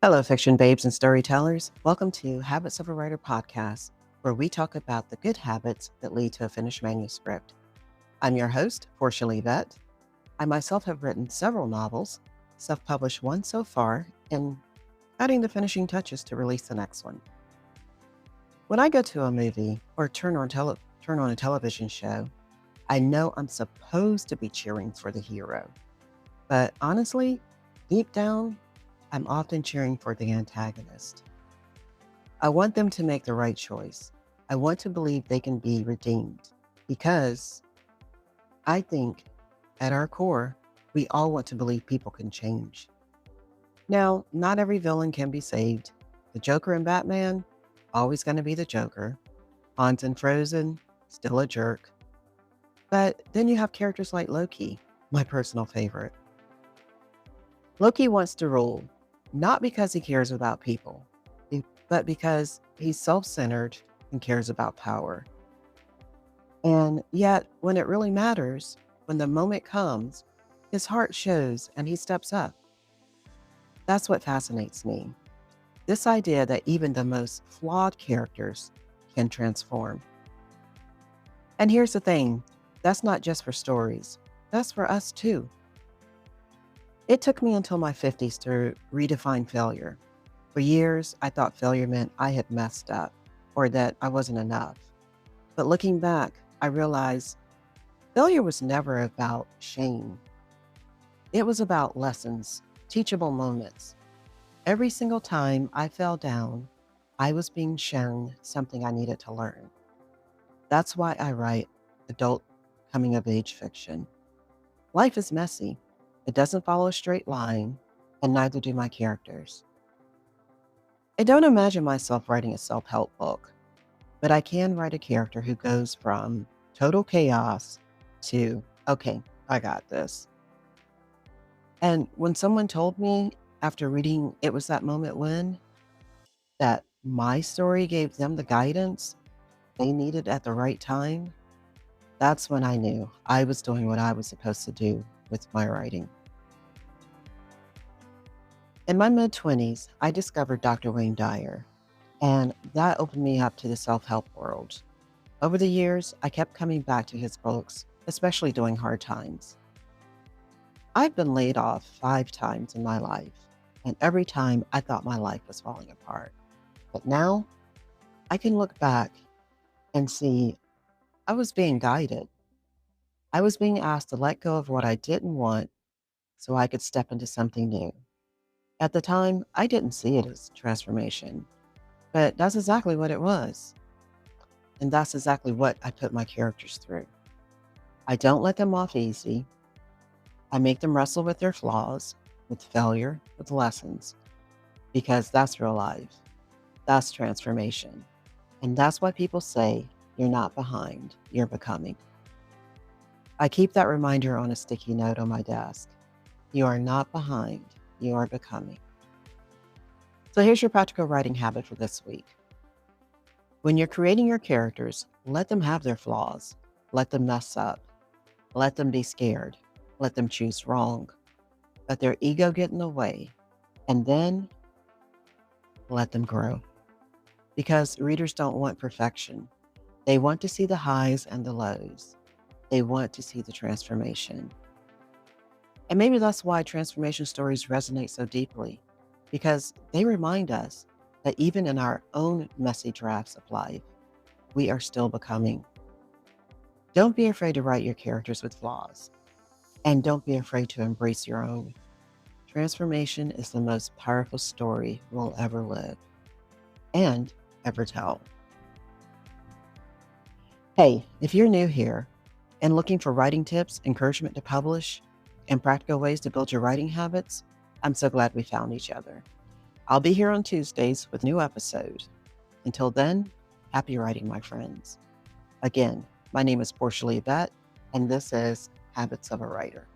Hello, fiction babes and storytellers. Welcome to Habits of a Writer podcast, where we talk about the good habits that lead to a finished manuscript. I'm your host, Portia Leivette. I myself have written several novels, self-published one so far, and adding the finishing touches to release the next one. When I go to a movie or turn on a television show, I know I'm supposed to be cheering for the hero. But honestly, deep down, I'm often cheering for the antagonist. I want them to make the right choice. I want to believe they can be redeemed because I think at our core, we all want to believe people can change. Now, not every villain can be saved. The Joker in Batman, always going to be the Joker. Hans in Frozen, still a jerk. But then you have characters like Loki, my personal favorite. Loki wants to rule, not because he cares about people, but because he's self-centered and cares about power. And yet, when it really matters, when the moment comes, his heart shows and he steps up. That's what fascinates me. This idea that even the most flawed characters can transform. And here's the thing, that's not just for stories, that's for us too. It took me until my 50s to redefine failure. For years, I thought failure meant I had messed up or that I wasn't enough. But looking back, I realized failure was never about shame. It was about lessons, teachable moments. Every single time I fell down, I was being shown something I needed to learn. That's why I write adult coming-of-age fiction. Life is messy. It doesn't follow a straight line, and neither do my characters. I don't imagine myself writing a self-help book, but I can write a character who goes from total chaos to, okay, I got this. And when someone told me after reading It Was That Moment When, that my story gave them the guidance they needed at the right time, that's when I knew I was doing what I was supposed to do with my writing. In my mid-20s, I discovered Dr. Wayne Dyer, and that opened me up to the self-help world. Over the years, I kept coming back to his books, especially during hard times. I've been laid off 5 times in my life, and every time I thought my life was falling apart. But now, I can look back and see I was being guided. I was being asked to let go of what I didn't want so I could step into something new. At the time, I didn't see it as transformation, but that's exactly what it was. And that's exactly what I put my characters through. I don't let them off easy. I make them wrestle with their flaws, with failure, with lessons, because that's real life. That's transformation. And that's why people say you're not behind, you're becoming. I keep that reminder on a sticky note on my desk. You are not behind, you are becoming. So here's your practical writing habit for this week. When you're creating your characters, let them have their flaws. Let them mess up. Let them be scared. Let them choose wrong. Let their ego get in the way. And then let them grow. Because readers don't want perfection. They want to see the highs and the lows. They want to see the transformation. And maybe that's why transformation stories resonate so deeply, because they remind us that even in our own messy drafts of life, we are still becoming. Don't be afraid to write your characters with flaws, and don't be afraid to embrace your own. Transformation is the most powerful story we'll ever live and ever tell. Hey, if you're new here and looking for writing tips, encouragement to publish, and practical ways to build your writing habits, I'm so glad we found each other. I'll be here on Tuesdays with new episodes. Until then, happy writing, my friends. Again, my name is Portia Leivette, and this is Habits of a Writer.